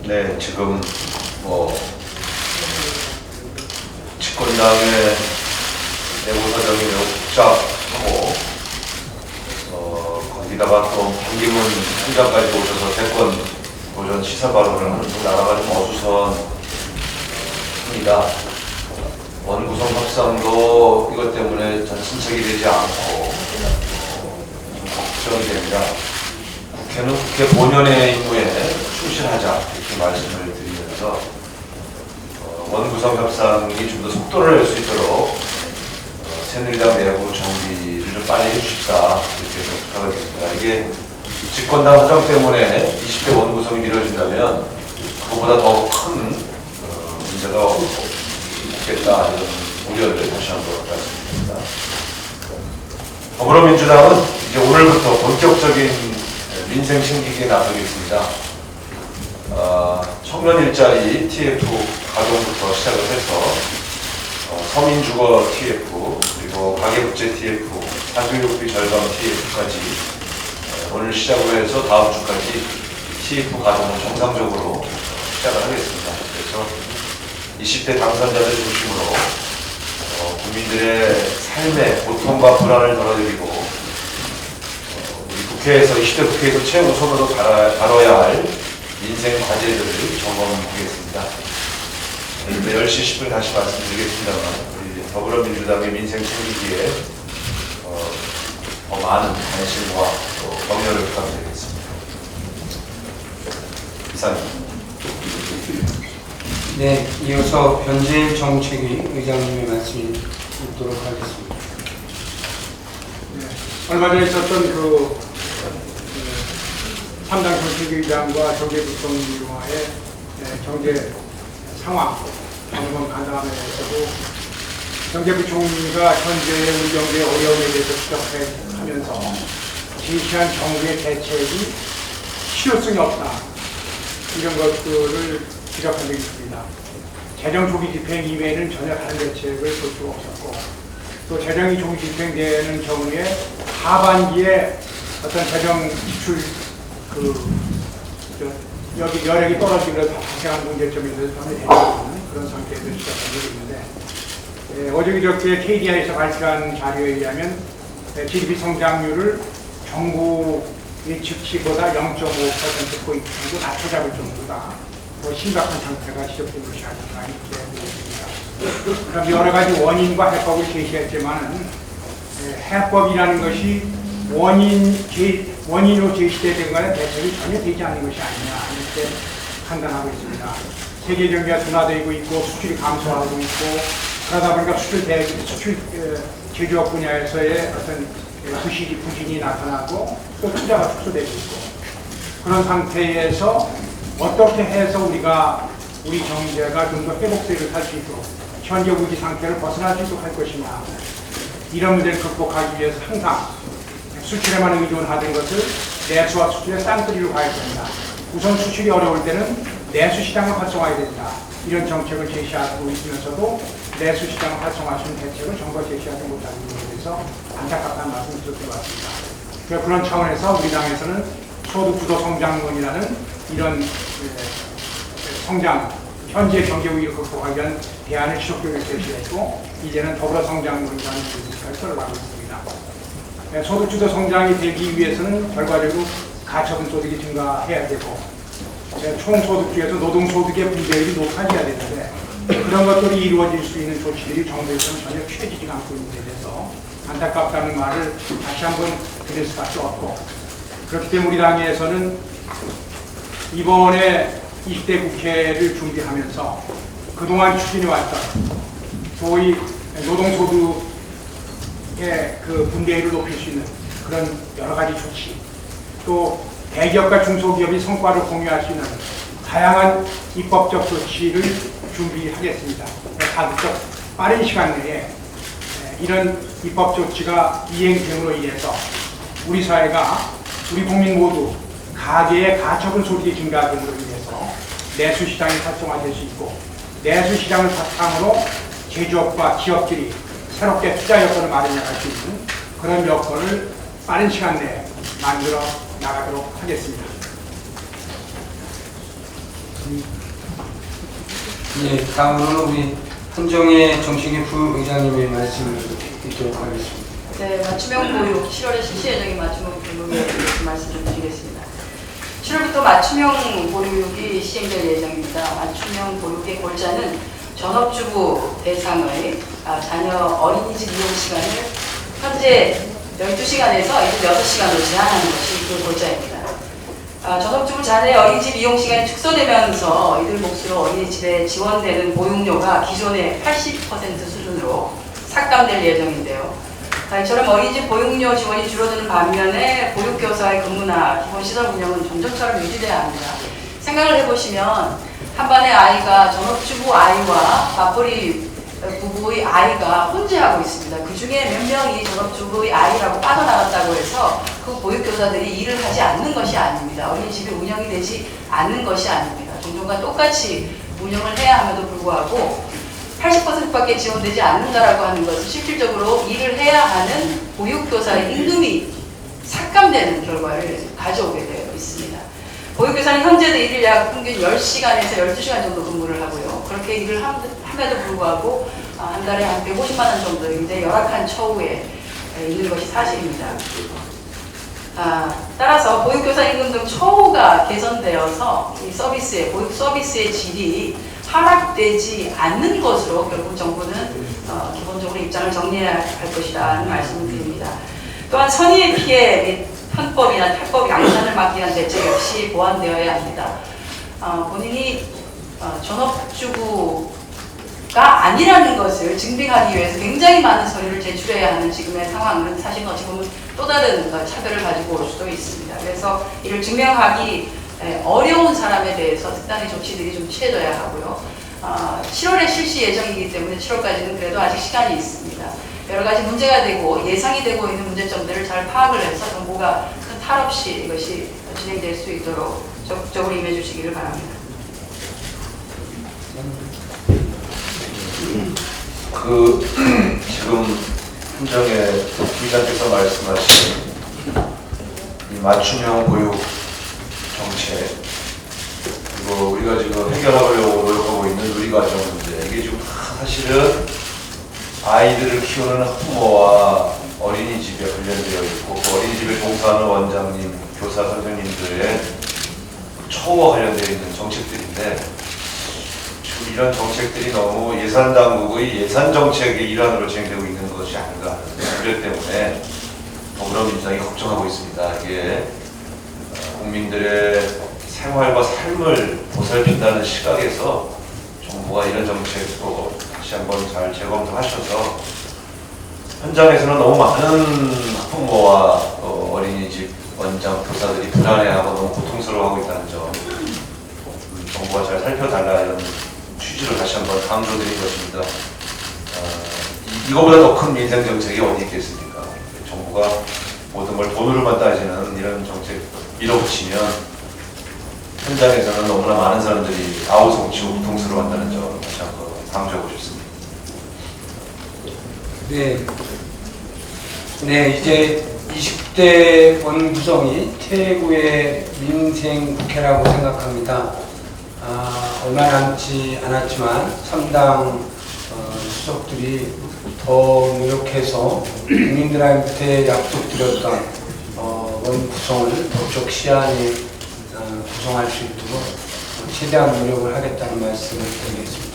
네, 지금 집권당의 내부 사정이 매우 복잡하고 거기다가 또 반기문 총장까지 오셔서 대권 도전 시사 발언을 하는 등 나라가 좀 어수선합니다. 원구성 협상도 이것 때문에 진척이 되지 않고 좀 걱정이 됩니다. 국회는 국회 본연의 임무에 충실하자 이렇게 말씀을 드리면서 원구성 협상이 좀 더 속도를 낼 수 있도록 새누리당 내부 정비를 좀 빨리 해주십사 이렇게 부탁을 드립니다. 이게 집권당 사정 때문에 20대 원구성이 미뤄진다면 그보다 더 큰 문제가 있겠다 이런 우려를 다시 한번 말씀드립니다. 더불어민주당은 이제 오늘부터 본격적인 민생 챙기기에 나서겠습니다. 청년 일자리 TF 가동부터 시작을 해서 서민주거 TF 그리고 가계부채 TF, 사교육비 절감 TF까지 오늘 시작으로 해서 다음 주까지 TF 가동을 정상적으로 시작을 하겠습니다. 그래서 20대 당선자들 중심으로 국민들의 삶의 고통과 불안을 덜어드리고 우리 국회에서 20대 국회에서 최우선으로 다뤄야 할 민생 과제들을 점검하겠습니다. 10시 10분 다시 말씀드리겠습니다만 우리 더불어민주당의 민생 챙기기에 더 많은 관심과 또 격려를 부탁드리겠습니다. 이상입니다. 네, 이어서 변재일 정책위 의장님의 말씀이 있도록 하겠습니다. 네, 얼마 전에 있었던 3당 정책위의장과 경제부총리와의 경제 상황 점검 간담회에서도 경제부총리가 현재의 우리 경제의 어려움에 대해서 지적하면서 제시한 정부의 대책이 실효성이 없다 이런 것들을 지적한 적이 있습니다. 재정 조기 집행 이외에는 전혀 다른 대책을 볼 수가 없었고 또 재정이 조기 집행되는 경우에 하반기에 어떤 재정 지출 여기 여력이 떨어지면서 발생한 문제점에 대해서 전혀 대응하지 않는 그런 상태에서 시작한 적이 있는데 어저께 KDI에서 발표한 자료에 의하면 GDP 성장률을 정부 예측치보다 0.5%포인트 정도 낮춰잡을 정도다. 더 심각한 상태가 지적된 것이 아닌가 이렇게 보입니다. 그럼 여러 가지 원인과 해법을 제시했지만은 해법이라는 것이 원인으로 제시되는 것에 대책이 전혀 되지 않는 것이 아니냐 이렇게 판단하고 있습니다. 세계 경기가 둔화되고 있고 수출이 감소하고 있고 그러다 보니까 수출 제조업 분야에서의 어떤 부진이 나타나고 또 투자가 축소되고 있고 그런 상태에서 어떻게 해서 우리가 우리 경제가 좀 더 회복세를 할 수 있도록 현재 위기 상태를 벗어날 수 있도록 할 것이냐 이런 문제를 극복하기 위해서 항상 수출에만 의존하던 것을 내수와 수출의 쌍끌이로 가야 된다. 우선 수출이 어려울 때는 내수 시장을 활성화해야 된다. 이런 정책을 제시하고 있으면서도 내수 시장을 활성화할 수 있는 대책을 정부가 제시하지 못하는 것에 대해서 안타깝다는 말씀을 드렸던 것 같습니다. 그런 차원에서 우리 당에서는 소득주도 성장론이라는 이런 성장, 현재 경제 위기를 극복하기 위한 대안을 지속적으로 제시했고 이제는 더불어 성장론이라는 부분까지 들어가고 있습니다. 소득주도 성장이 되기 위해서는 결과적으로 가처분 소득이 증가해야 되고 총소득 중에서 노동소득의 분배율이 높아져야 되는데 그런 것들이 이루어질 수 있는 조치들이 정부에서는 전혀 취해지지 않고 있는 데 대해서 안타깝다는 말을 다시 한번 드릴 수밖에 없고 그렇기 때문에 우리 당에서는 이번에 20대 국회를 준비하면서 그동안 추진해왔던 소위 노동소득의 그 분배율을 높일 수 있는 그런 여러 가지 조치 또 대기업과 중소기업이 성과를 공유할 수 있는 다양한 입법적 조치를 준비하겠습니다. 가급적 빠른 시간 내에 이런 입법 조치가 이행됨으로 인해서 우리 사회가 우리 국민 모두 가계의 가처분 소득이 증가됨으로 인해서 내수시장이 활성화될 수 있고 내수시장을 바탕으로 제조업과 기업들이 새롭게 투자 여건을 마련할 수 있는 그런 여건을 빠른 시간 내에 만들어 나가도록 하겠습니다. 예, 다음으로는 우리 한정혜 정책위 부의장님의 말씀을 듣도록 하겠습니다. 네, 맞춤형 보육 7월에 실시 예정인 맞춤형 보육에 대해서 말씀 좀 드리겠습니다. 7월부터 맞춤형 보육이 시행될 예정입니다. 맞춤형 보육의 골자는 전업주부 대상의 자녀 어린이집 이용 시간을 현재 12시간에서 6시간으로 제한하는 것이 그 골자입니다. 전업주부 자녀의 어린이집 이용 시간이 축소되면서 이들 몫으로 어린이집에 지원되는 보육료가 기존의 80% 수준으로 삭감될 예정인데요. 이처럼 어린이집 보육료 지원이 줄어드는 반면에 보육교사의 근무나 기본시설 운영은 점점처럼 유지돼야 합니다. 생각을 해보시면 한 반의 아이가 전업주부 아이와 맞벌이 부부의 아이가 혼재하고 있습니다. 그 중에 몇 명이 전업주부의 아이라고 빠져나갔다고 해서 그 보육교사들이 일을 하지 않는 것이 아닙니다. 어린이집이 운영이 되지 않는 것이 아닙니다. 종종과 똑같이 운영을 해야 함에도 불구하고 80%밖에 지원되지 않는다라고 하는 것은 실질적으로 일을 해야 하는 보육교사의 임금이 삭감되는 결과를 가져오게 되어 있습니다. 보육교사는 현재도 일일 약 평균 10시간에서 12시간 정도 근무를 하고요. 그렇게 일을 함에도 불구하고 한 달에 한 150만 원 정도 굉장히 열악한 처우에 있는 것이 사실입니다. 따라서 보육교사 임금 등 처우가 개선되어서 이 서비스의 보육 서비스의 질이 하락되지 않는 것으로 결국 정부는 기본적으로 입장을 정리해야 할 것이라는 말씀을 드립니다. 또한 선의의 피해 및 편법이나 탈법 양산을 막기 위한 대책 역시 보완되어야 합니다. 본인이 전업주부가 아니라는 것을 증빙하기 위해서 굉장히 많은 서류를 제출해야 하는 지금의 상황은 사실 지금은 또 다른 차별을 가지고 올 수도 있습니다. 그래서 이를 증명하기 어려운 사람에 대해서 특단의 조치들이 좀 취해져야 하고요. 7월에 실시 예정이기 때문에 7월까지는 그래도 아직 시간이 있습니다. 여러 가지 문제가 되고 예상이 되고 있는 문제점들을 잘 파악을 해서 정부가 큰 탈 없이 이것이 진행될 수 있도록 적극적으로 임해 주시기를 바랍니다. 지금 한정혜 부의장께서 말씀하신 이 맞춤형 보육 정책, 그리고 우리가 지금 해결하려고 노력하고 있는 누리과정 문제, 이게 지금 사실은 아이들을 키우는 학부모와 어린이집에 관련되어 있고, 그 어린이집에 종사하는 원장님, 교사 선생님들의 처우와 관련되어 있는 정책들인데, 지금 이런 정책들이 너무 예산당국의 예산정책의 일환으로 진행되고 있는 것이 아닌가 하는 우려 때문에 더불어민주당이 걱정하고 있습니다. 이게 국민들의 생활과 삶을 보살핀다는 시각에서 정부가 이런 정책도 다시 한번 잘 재검토하셔서 현장에서는 너무 많은 학부모와 어린이집 원장, 교사들이 불안해하고 너무 고통스러워하고 있다는 점 정부가 잘 살펴달라 이런 취지로 다시 한번 강조드린 것입니다. 이거보다 더 큰 민생 정책이 어디 있겠습니까? 정부가 모든 걸 돈으로만 따지는 이런 정책 밀어붙이면 현장에서는 너무나 많은 사람들이 아우성치고 고통스러워한다는 점 다시 한번 강조하고 싶습니다. 네, 이제 20대 원구성이 최고의 민생 국회라고 생각합니다. 얼마 남지 않았지만 3당 수석들이 더 노력해서 국민들한테 약속드렸던 원구성을 더 적시안에 구성할 수 있도록 최대한 노력을 하겠다는 말씀을 드리겠습니다.